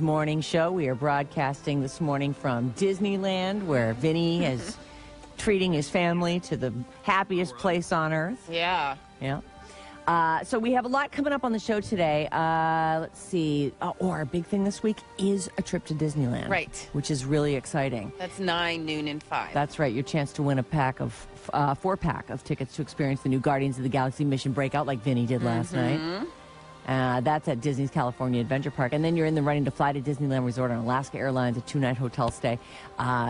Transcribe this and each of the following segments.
Morning show. We are broadcasting this morning from Disneyland, where Vinnie is treating his family to the happiest place on earth. Yeah. So we have a lot coming up on the show today. Let's see. Our big thing this week is a trip to Disneyland. Right. Which is really exciting. That's 9, noon, and 5. That's right. Your chance to win a pack of 4-pack of tickets to experience the new Guardians of the Galaxy Mission Breakout like Vinnie did last night. That's at Disney's California Adventure Park. And then you're in the running to fly to Disneyland Resort on Alaska Airlines, a 2-night hotel stay.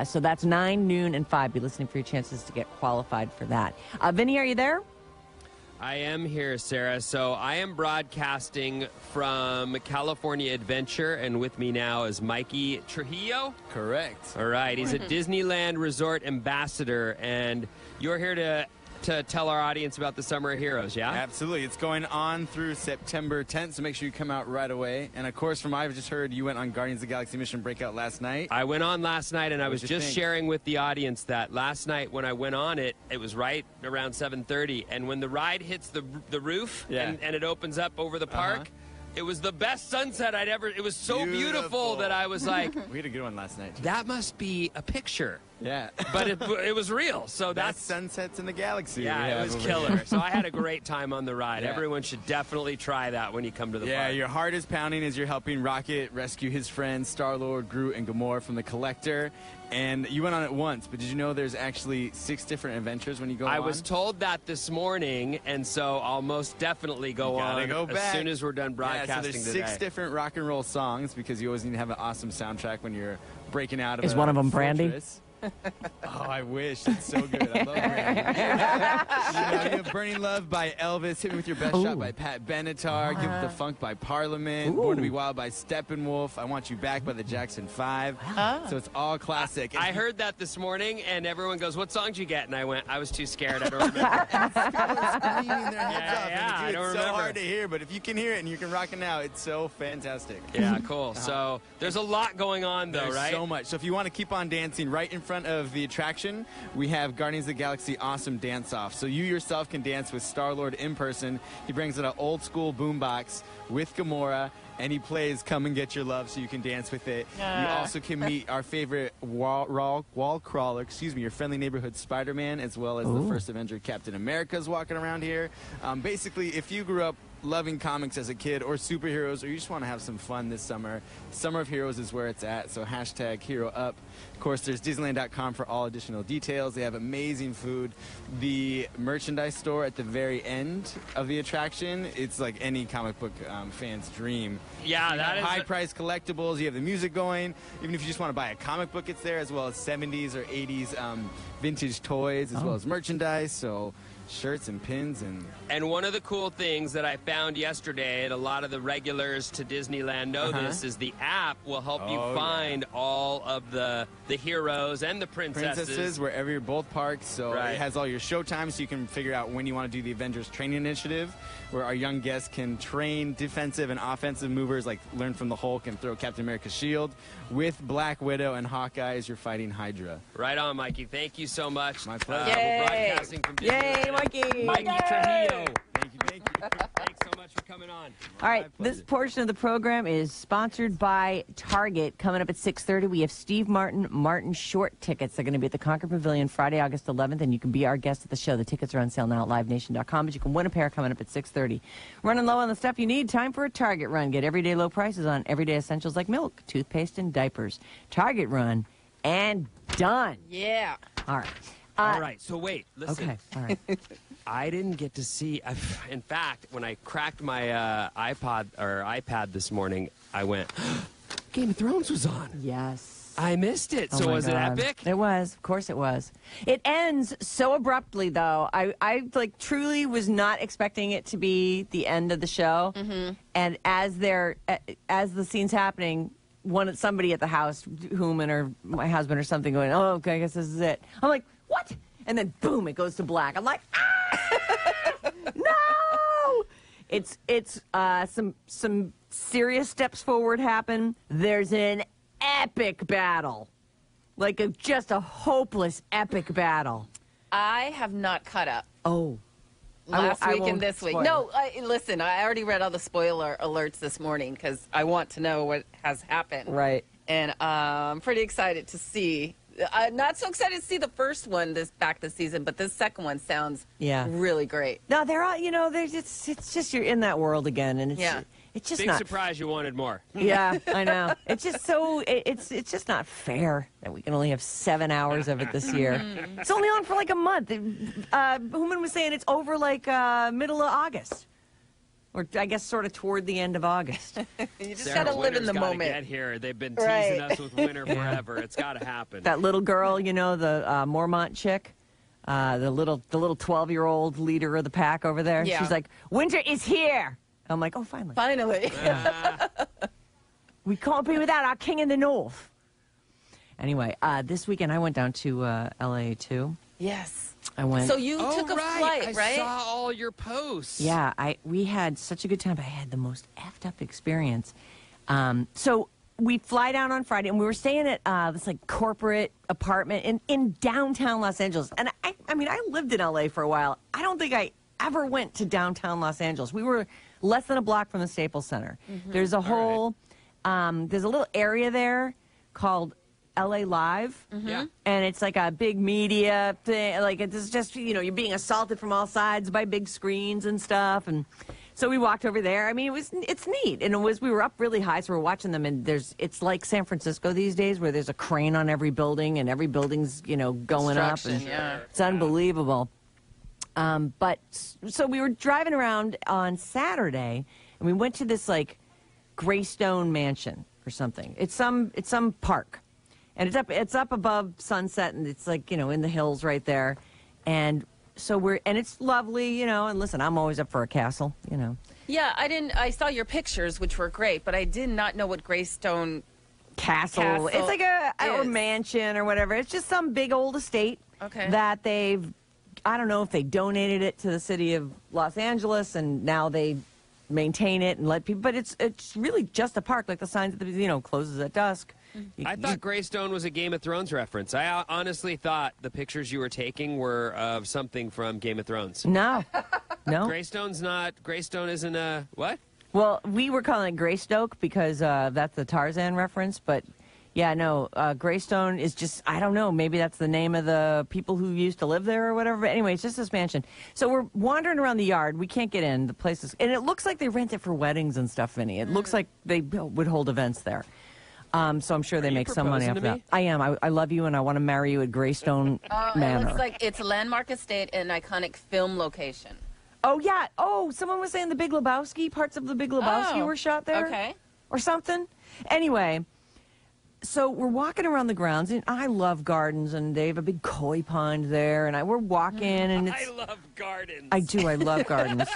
So that's 9, noon, and 5. Be listening for your chances to get qualified for that. Vinnie, are you there? I am here, Sarah. So I am broadcasting from California Adventure, and with me now is Mikey Trujillo. Correct. All right. He's a Disneyland Resort ambassador, and you're here to tell our audience about the Summer of Heroes, yeah? Absolutely. It's going on through September 10th, so make sure you come out right away. And, of course, from what I've just heard, you went on Guardians of the Galaxy Mission Breakout last night. I went on last night, and I was just sharing with the audience that last night when I went on it, it was right around 7:30. And when the ride hits the roof and it opens up over the park, it was the best sunset I'd ever... It was so beautiful that I was like... We had a good one last night, too. That must be a picture. Yeah. But it was real, so that's... sunsets in the galaxy. Yeah, it was killer. So I had a great time on the ride. Yeah. Everyone should definitely try that when you come to the park. Yeah, your heart is pounding as you're helping Rocket rescue his friends, Star-Lord, Groot, and Gamora from the Collector. And you went on it once, but did you know there's actually 6 different adventures when you go on? I was told that this morning, and so I'll most definitely go on as soon as we're done broadcasting so there's today. 6 different rock and roll songs because you always need to have an awesome soundtrack when you're breaking out of Is one of them Brandy? Oh, I wish. It's so good. I love Brandy. You have Burning Love by Elvis, Hit Me With Your Best Shot by Pat Benatar, Give It the Funk by Parliament, Born to Be Wild by Steppenwolf, I Want You Back by the Jackson 5. So it's all classic. I heard that this morning, and everyone goes, "What songs you get?" And I went, "I was too scared. I don't remember." I don't remember. It's so hard to hear, but if you can hear it and you can rock it now, it's so fantastic. Yeah, cool. So there's a lot going on, though, right? So much. So if you want to keep on dancing, right in front of the attraction, we have Guardians of the Galaxy Awesome Dance Off. So you yourself can dance with Star-Lord in person. He brings in an old school boombox with Gamora, and he plays Come and Get Your Love so you can dance with it. You also can meet our favorite wall crawler, your friendly neighborhood Spider-Man, as well as the first Avenger Captain America's walking around here. Basically, if you grew up loving comics as a kid or superheroes, or you just want to have some fun this summer, Summer of Heroes is where it's at, so hashtag Hero Up. Of course, there's Disneyland.com for all additional details. They have amazing food. The merchandise store at the very end of the attraction, it's like any comic book fan's dream. Yeah, that is high-priced collectibles. You have the music going. Even if you just want to buy a comic book, it's there, as well as 70s or 80s vintage toys, as well as merchandise. So shirts and pins and one of the cool things that I found yesterday, and a lot of the regulars to Disneyland know this, is the app will help you find all of the heroes and the princesses wherever you're, both parks. So it has all your show times, so you can figure out when you want to do the Avengers Training Initiative, where our young guests can train defensive and offensive movers, like learn from the Hulk and throw Captain America's shield. With Black Widow and Hawkeye as you're fighting Hydra. Right on, Mikey. Thank you so much. My pleasure. We're broadcasting from Disneyland. Yay, Mikey! Mikey Trujillo. Thank you. Thanks so much for coming on. All right, this portion of the program is sponsored by Target. Coming up at 6:30, we have Steve Martin Short tickets. They're going to be at the Concord Pavilion Friday, August 11th, and you can be our guest at the show. The tickets are on sale now at livenation.com, but you can win a pair coming up at 6:30. Running low on the stuff you need, time for a Target run. Get everyday low prices on everyday essentials like milk, toothpaste, and diapers. Target run and done. Yeah. All right. All right, so wait, listen. Okay, all right. I didn't get to see, in fact, when I cracked my iPad this morning, I went, Game of Thrones was on. Yes. I missed it. So was it epic? It was. Of course it was. It ends so abruptly, though. I like truly was not expecting it to be the end of the show. And as the scene's happening, somebody at the house, or my husband or something, going, "Oh, okay, I guess this is it." I'm like, "What?" And then boom, it goes to black. I'm like, "Ah! No!" It's some serious steps forward happen. There's an epic battle, like just a hopeless epic battle. I have not caught up. Oh, last I week won't and this week. spoil No, listen, I already read all the spoiler alerts this morning because I want to know what has happened. Right. And I'm pretty excited to see. I'm not so excited to see the first one this season, but this second one sounds really great. No, they're all, it's just you're in that world again, and it's just Big not surprise you wanted more. Yeah, I know. It's just so it's just not fair that we can only have 7 hours of it this year. It's only on for like a month. Human was saying it's over like middle of August, or I guess sort of toward the end of August. You just got to live in the moment. Get here. They've been teasing us with winter forever. It's got to happen. That little girl, the Mormont chick. The little 12-year-old leader of the pack over there. Yeah. She's like, winter is here. I'm like, oh, finally. Finally. We can't be without our king in the north. Anyway, this weekend I went down to L.A. too. Yes. I went. So you took a flight, right? I saw all your posts. Yeah, we had such a good time. I had the most effed up experience. So we fly down on Friday, and we were staying at this like corporate apartment in downtown Los Angeles. And I mean, I lived in L.A. for a while. I don't think I ever went to downtown Los Angeles. We were less than a block from the Staples Center. There's a whole, there's a little area there called LA Live. Yeah. And it's like a big media thing. Like it's just, you're being assaulted from all sides by big screens and stuff. And so we walked over there. I mean, it's neat. And we were up really high, so we're watching them. And it's like San Francisco these days where there's a crane on every building and every building's, going up. And it's unbelievable. But so we were driving around on Saturday, and we went to this like Greystone Mansion or something. It's some park, and it's up above Sunset, and it's like in the hills right there, and so it's lovely, And listen, I'm always up for a castle, Yeah, I saw your pictures, which were great, but I did not know what Greystone Castle. It's like a mansion or whatever. It's just some big old estate that they've. I don't know if they donated it to the city of Los Angeles and now they maintain it and let people, but it's really just a park, like the signs at the, closes at dusk. I thought Greystone was a Game of Thrones reference. I honestly thought the pictures you were taking were of something from Game of Thrones. No. Greystone isn't a, what? Well, we were calling it Greystoke because that's the Tarzan reference, but yeah, no, Greystone is just, I don't know, maybe that's the name of the people who used to live there or whatever. But anyway, it's just this mansion. So we're wandering around the yard. We can't get in. The place is, and it looks like they rent it for weddings and stuff, Vinnie. It looks like they would hold events there. So I'm sure they make some money off of that. I am. I love you, and I want to marry you at Greystone Manor. It looks like it's a landmark estate and an iconic film location. Oh, yeah. Oh, someone was saying the Big Lebowski, parts of the Big Lebowski were shot there. Okay. Or something. Anyway. So we're walking around the grounds, and I love gardens, and they have a big koi pond there, and we're walking, and it's... I love gardens. I do. I love gardens.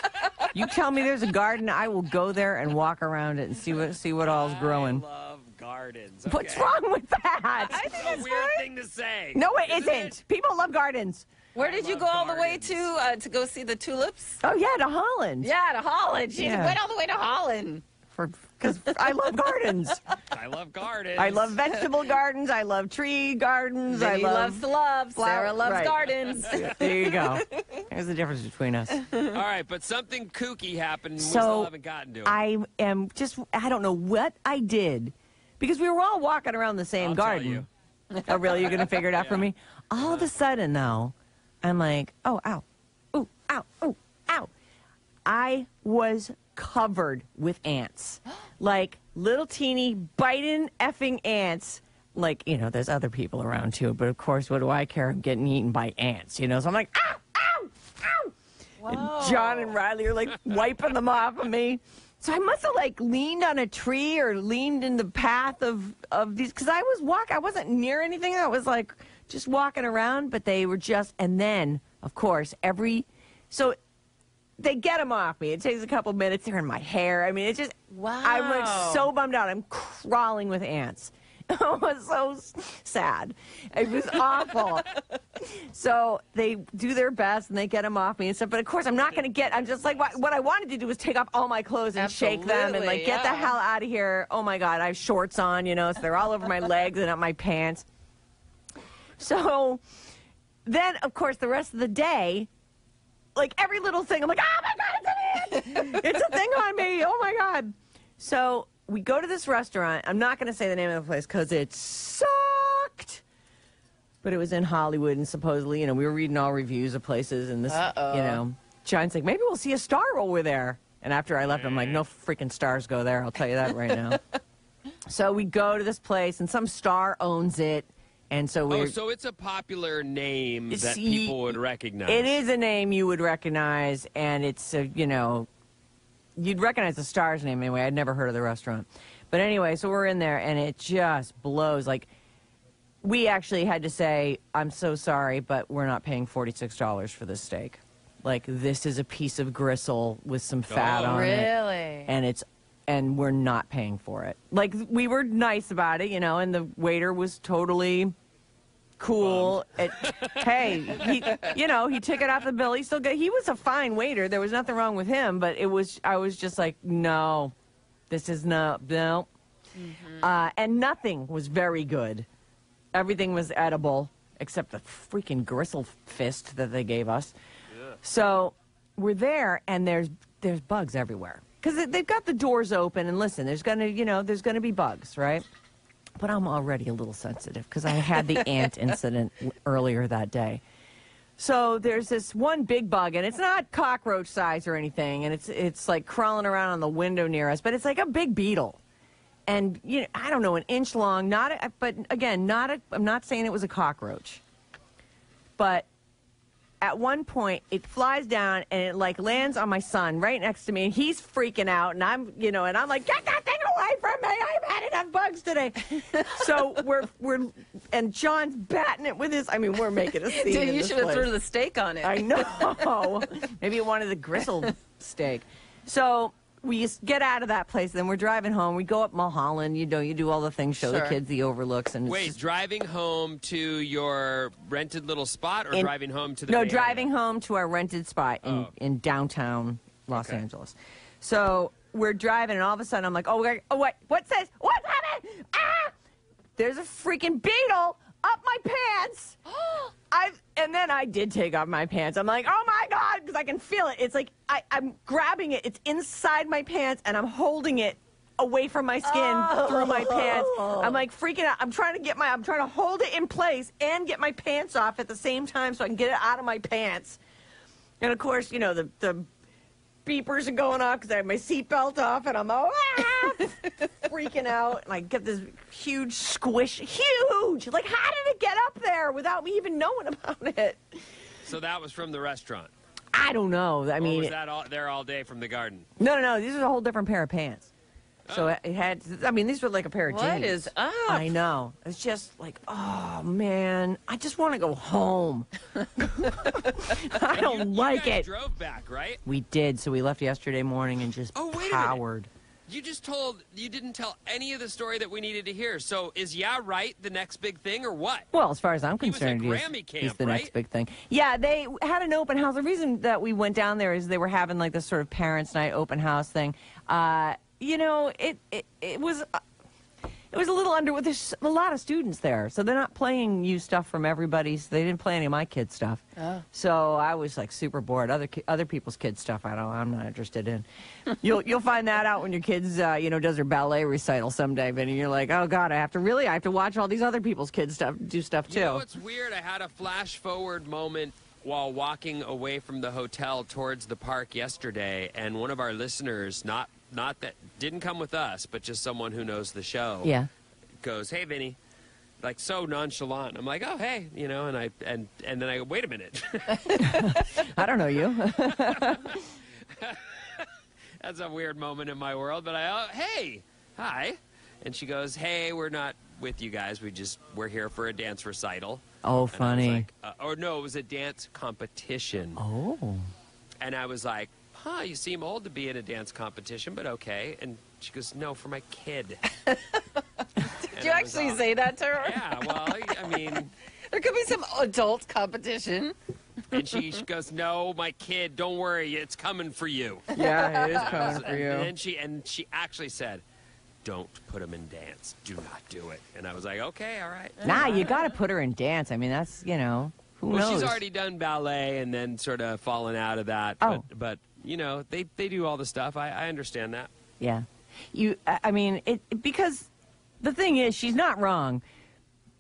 You tell me there's a garden, I will go there and walk around it and see what all's growing. I love gardens. Okay. What's wrong with that? I think It's a weird thing to say. No, it isn't. People love gardens. Where did you go all the way to go see the tulips? Oh, yeah, to Holland. Yeah, to Holland. She went all the way to Holland. Because I love gardens. I love gardens. I love vegetable gardens. I love tree gardens. Vinnie loves to love. flower- Sarah loves right. gardens. There you go. There's the difference between us. All right, but something kooky happened. And we So still haven't gotten to it. I don't know what I did because we were all walking around the same I'll garden. tell you. Oh, really? You're going to figure it out for me? All of a sudden, though, I'm like, oh, ow. Ooh, ow, ooh, ow. I was covered with ants. Like little teeny biting effing ants. Like, there's other people around too, but of course, what do I care? I'm getting eaten by ants, So I'm like, ow, ow, ow. And John and Riley are like wiping them off of me. So I must have like leaned on a tree or leaned in the path of these, because I wasn't near anything. I was like just walking around, but they were just, and then of course so they get them off me. It takes a couple minutes. They're in my hair. I mean, it's just, wow. I'm like so bummed out. I'm crawling with ants. It was so sad. It was awful. So they do their best and they get them off me and stuff. But of course, I'm not going to I'm just like, what I wanted to do was take off all my clothes and shake them and like, get the hell out of here. Oh my God, I have shorts on, so they're all over my legs and up my pants. So then, of course, the rest of the day, like every little thing. I'm like, oh my God, it's an ant! It's a thing on me. Oh my God. So we go to this restaurant. I'm not going to say the name of the place because it sucked. But it was in Hollywood, and supposedly, you know, we were reading all reviews of places, and this, you know, John's like, maybe we'll see a star over there. And after I left, I'm like, no freaking stars go there. I'll tell you that right now. So we go to this place, and some star owns it. And so we're... Oh, so it's a popular name that people would recognize. It is a name you would recognize, and it's, you know, you'd recognize the star's name anyway. I'd never heard of the restaurant. But anyway, so we're in there, and it just blows. Like, we actually had to say, I'm so sorry, but we're not paying $46 for this steak. Like, this is a piece of gristle with some fat on it. Really? And we're not paying for it. Like, we were nice about it, you know, and the waiter was totally cool. Hey, he took it off the bill. He was a fine waiter. There was nothing wrong with him, but I was just like, no, this is no. Mm-hmm. And nothing was very good. Everything was edible except the freaking gristle fist that they gave us. Yeah. So we're there, and there's bugs everywhere. Because they've got the doors open, and listen, there's gonna be bugs, right? But I'm already a little sensitive because I had the ant incident earlier that day. So there's this one big bug, and it's not cockroach size or anything, and it's like crawling around on the window near us, but it's like a big beetle, and I don't know, an inch long. But again, I'm not saying it was a cockroach, but. At one point, it flies down and it like lands on my son right next to me, and he's freaking out, and I'm like, get that thing away from me! I've had enough bugs today. So and John's batting it with his. I mean, we're making a scene. Dude, you should have thrown the steak on it. I know. Maybe you wanted the gristle steak. So we get out of that place, then we're driving home. We go up Mulholland, you do all the things, show the kids the overlooks. And wait, driving home to your rented little spot, or driving home to the No, driving home to our rented spot in downtown Los Angeles. So we're driving, and all of a sudden I'm like, oh wait, what's this? What's happening? Ah! There's a freaking beetle up my pants. And then I did take off my pants. I'm like, oh my God, because I can feel it. It's like I'm grabbing it. It's inside my pants, and I'm holding it away from my skin through my pants. I'm like freaking out. I'm trying to hold it in place and get my pants off at the same time so I can get it out of my pants. And of course, the beepers are going off because I have my seatbelt off, and I'm freaking out, and I get this huge squish. Huge! Like, how did it get up there without me even knowing about it? So that was from the restaurant? I don't know. I mean, was that there all day from the garden? No. These are a whole different pair of pants. So it had, these were like a pair of jeans. What is up? I know. It's just like, oh, man, I just want to go home. I don't like it. You drove back, right? We did. So we left yesterday morning and just powered. You didn't tell any of the story that we needed to hear. So is right the next big thing, or what? Well, as far as I'm concerned, he's the next big thing. Yeah, they had an open house. The reason that we went down there is they were having like this sort of parents' night open house thing. It was a little under. There's a lot of students there, so they're not playing you stuff from everybody's. They didn't play any of my kids' stuff. Oh. So I was like super bored. Other people's kids' stuff, I'm not interested in. You'll find that out when your kids does their ballet recital someday, Vinnie. You're like, oh God, I have to watch all these other people's kids do stuff too. You know what's weird? I had a flash forward moment while walking away from the hotel towards the park yesterday, and one of our listeners, not that didn't come with us, but just someone who knows the show. Yeah. Goes, hey, Vinny, like so nonchalant. I'm like, oh, hey, and then I go, wait a minute. I don't know you. That's a weird moment in my world, but hey, hi. And she goes, hey, we're not with you guys. We're here for a dance recital. Oh, funny. No, it was a dance competition. Oh. And I was like, you seem old to be in a dance competition, but okay. And she goes, no, for my kid. Did you actually say that to her? Yeah, well, I mean. There could be some adult competition. And she goes, no, my kid, don't worry, it's coming for you. Yeah, it is coming for you. And she actually said, don't put him in dance. Do not do it. And I was like, okay, all right. Nah, you got to put her in dance. I mean, that's, Who knows? She's already done ballet and then sort of fallen out of that. Oh. But you know, they do all the stuff. I understand that. Yeah. Because the thing is, she's not wrong.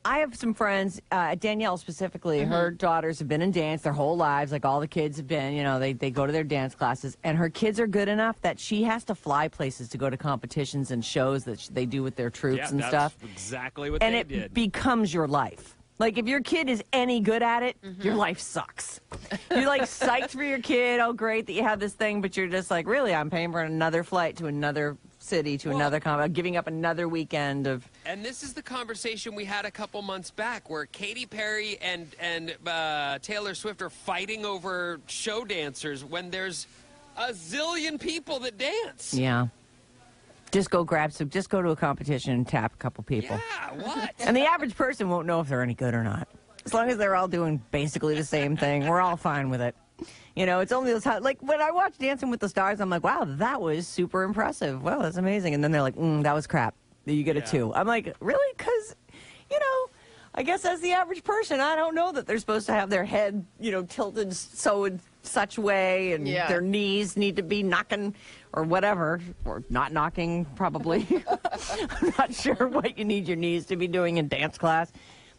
I have some friends, Danielle specifically, her daughters have been in dance their whole lives, like all the kids have been, you know, they go to their dance classes, and her kids are good enough that she has to fly places to go to competitions and shows that they do with their troops and stuff. Exactly what and they it did. Becomes your life. Like, if your kid is any good at it, your life sucks. You're, like, psyched for your kid. Oh, great that you have this thing, but you're just like, really, I'm paying for another flight to another city, to another giving up another weekend of... And this is the conversation we had a couple months back where Katy Perry and Taylor Swift are fighting over show dancers when there's a zillion people that dance. Yeah. Just go to a competition and tap a couple people. Yeah, what? And the average person won't know if they're any good or not. As long as they're all doing basically the same thing, we're all fine with it. You know, it's only those, like, when I watch Dancing with the Stars, I'm like, wow, that was super impressive. Wow, that's amazing. And then they're like, that was crap. You get a 2. I'm like, really? Because, you know, I guess as the average person, I don't know that they're supposed to have their head, you know, tilted so in such way, and their knees need to be knocking or whatever, or not knocking, probably. I'm not sure what you need your knees to be doing in dance class.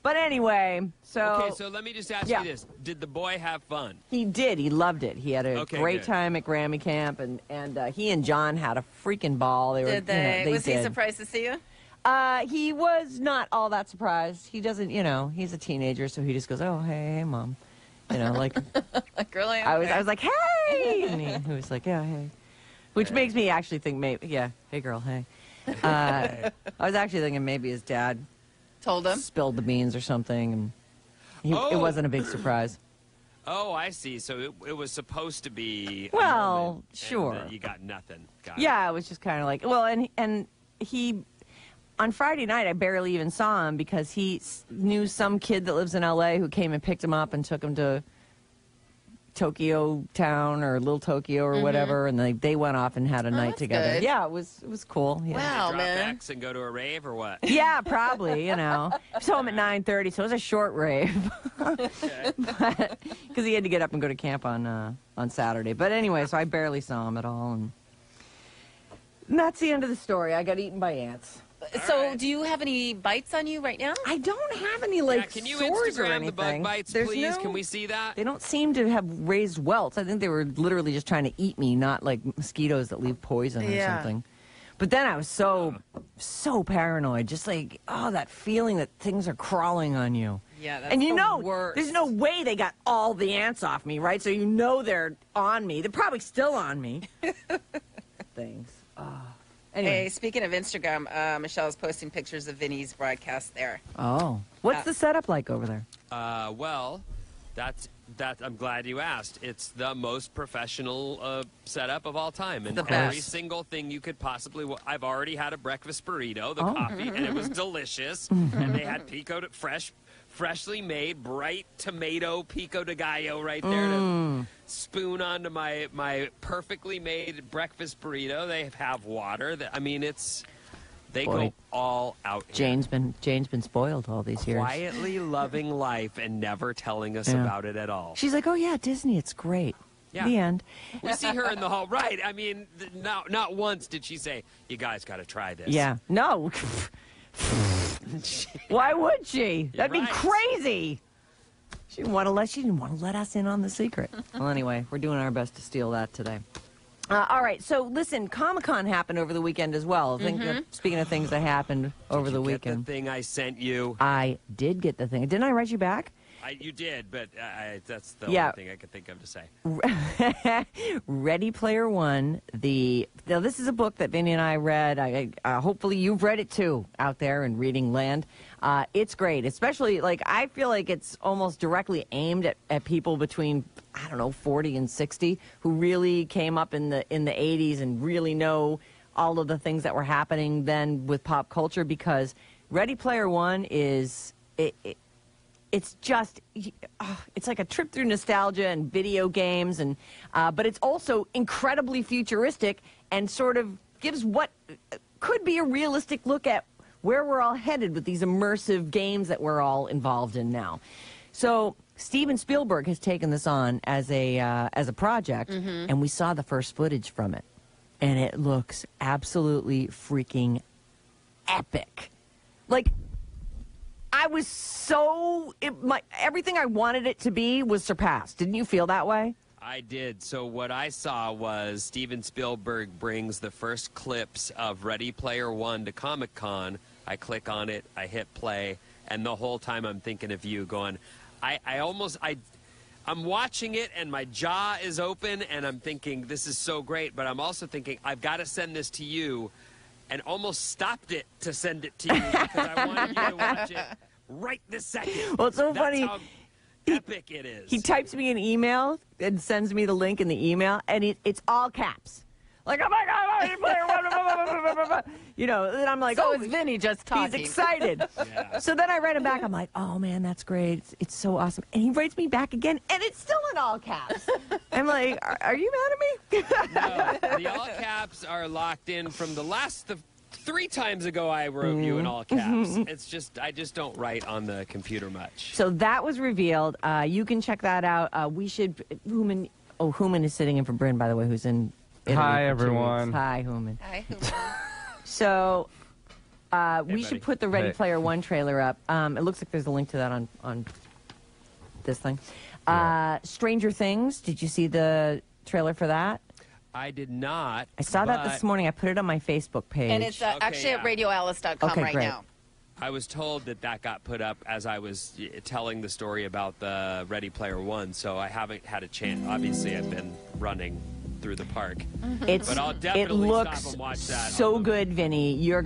But anyway, Okay, so let me just ask you this. Did the boy have fun? He did. He loved it. He had a great time at Grammy Camp, and he and John had a freaking ball. Did they? Was he surprised to see you? He was not all that surprised. He doesn't, you know, he's a teenager, so he just goes, oh, hey, Mom. You know, like, like really? Okay. I was like, hey! And he was like, yeah, hey. Which makes me actually think maybe, hey, girl, hey. I was actually thinking maybe his dad told him, spilled the beans or something, and it wasn't a big surprise. Oh, I see. So it was supposed to be. Well, sure. You got nothing. It was just kind of like, well, and he, on Friday night, I barely even saw him because he knew some kid that lives in L.A. who came and picked him up and took him to Tokyo Town or Little Tokyo or whatever, and they went off and had a night together. Good. Yeah, it was cool. Yeah. Wow, drop man! X and go to a rave or what? Yeah, probably. You know, saw him at 9:30, so it was a short rave, because he had to get up and go to camp on Saturday. But anyway, so I barely saw him at all, and that's the end of the story. I got eaten by ants. So, do you have any bites on you right now? I don't have any can you sores or Instagram anything. the bug bites, please? Can we see that? They don't seem to have raised welts. I think they were literally just trying to eat me, not like mosquitoes that leave poison or something. But then I was so paranoid, just like, that feeling that things are crawling on you. Yeah, that's and you the know, worst. There's no way they got all the ants off me, right? So you know they're on me. They're probably still on me. Things. Anyway. Hey, speaking of Instagram, Michelle's posting pictures of Vinnie's broadcast there. Oh. What's the setup like over there? Well, that's I'm glad you asked. It's the most professional setup of all time. And every single thing you could possibly... I've already had a breakfast burrito, the coffee, and it was delicious. And they had freshly made, bright tomato pico de gallo right there to spoon onto my perfectly made breakfast burrito. They have water. I mean, they go all out here. Jane's been spoiled all these years. Quietly loving life and never telling us about it at all. She's like, oh, yeah, Disney, it's great. Yeah. The end. We see her in the hall. Right. I mean, not once did she say, you guys got to try this. Yeah. No. Why would she? That'd be crazy. She didn't want to let us in on the secret. Well, anyway, we're doing our best to steal that today. All right, so listen, Comic-Con happened over the weekend as well. Speaking of things that happened over the weekend. Did you get the thing I sent you? I did get the thing. Didn't I write you back? You did, but that's the only thing I could think of to say. Ready Player One. Now, this is a book that Vinnie and I read. Hopefully you've read it too out there in reading land. It's great, especially I feel like it's almost directly aimed at people between 40 and 60 who really came up in the 80s and really know all of the things that were happening then with pop culture, because Ready Player One is it's just, it's like a trip through nostalgia and video games, and but it's also incredibly futuristic and sort of gives what could be a realistic look at where we're all headed with these immersive games that we're all involved in now. So Steven Spielberg has taken this on as a project, and we saw the first footage from it, and it looks absolutely freaking epic. Like, I was everything I wanted it to be was surpassed. Didn't you feel that way? I did. So what I saw was Steven Spielberg brings the first clips of Ready Player One to Comic-Con. I click on it, I hit play, and the whole time I'm thinking of you going, I'm watching it and my jaw is open and I'm thinking, this is so great, but I'm also thinking, I've got to send this to you, and almost stopped it to send it to you because I wanted you to watch it right this second. Well, it's so funny. How epic it is. He types me an email and sends me the link in the email, and it's all caps. Like, oh my God, Ready Player One, you know, and I'm like, so it's Vinny just talking. He's excited. Yeah. So then I write him back. I'm like, oh man, that's great. It's so awesome. And he writes me back again, and it's still in all caps. I'm like, are you mad at me? No, the all caps are locked in from the 3 times ago I wrote you in all caps. It's just, I just don't write on the computer much. So that was revealed. You can check that out. We should, Human is sitting in for Bryn, by the way, who's in Italy. Hi, everyone. Hi, Human. Hi, Human. So we should put the Ready Hey. Player One trailer up. It looks like there's a link to that on this thing. Stranger Things, did you see the trailer for that? I did not. I saw that this morning. I put it on my Facebook page. And it's actually at radioalice.com Okay, great. now. I was told that got put up as I was telling the story about the Ready Player One, so I haven't had a chance. Obviously, I've been running through the park. But I'll definitely it looks stop and watch that. so good, Vinny. You're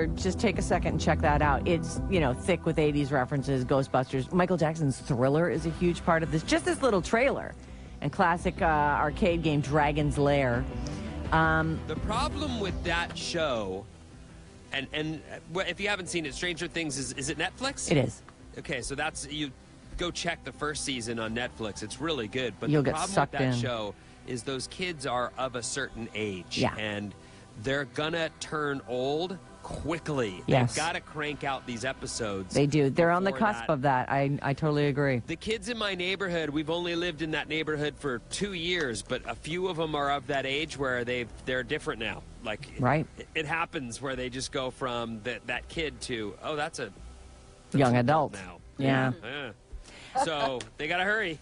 just take a second and check that out. It's, thick with 80s references, Ghostbusters. Michael Jackson's Thriller is a huge part of this. Just this little trailer. And classic arcade game Dragon's Lair. The problem with that show, and if you haven't seen it, Stranger Things, is it Netflix? It is. Okay, so you go check the first season on Netflix. It's really good. But You'll the get problem sucked with that in. show is those kids are of a certain age. Yeah. And they're going to turn old quickly. Yes. They've got to crank out these episodes. They do. They're on the before cusp of that. I totally agree. The kids in my neighborhood, we've only lived in that neighborhood for 2 years, but a few of them are of that age where they're different now. Like, Right. It happens where they just go from that kid to, that's a Young an adult. now. Yeah. So they got to hurry.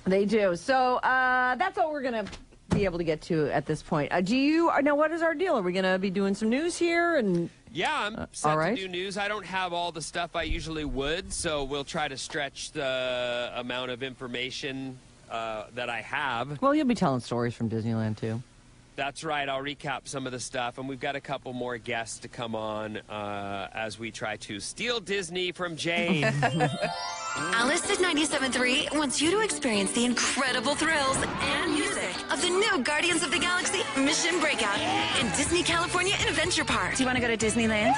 They do. So that's all we're going to be able to get to at this point. Now, what is our deal? Are we going to be doing some news here? And Yeah, I'm set all right. to do news. I don't have all the stuff I usually would, so we'll try to stretch the amount of information that I have. Well, you'll be telling stories from Disneyland, too. That's right. I'll recap some of the stuff, and we've got a couple more guests to come on as we try to steal Disney from Jane. Alice at 97.3 wants you to experience the incredible thrills and music of the new Guardians of the Galaxy Mission Breakout in Disney California Adventure Park. Do you want to go to Disneyland?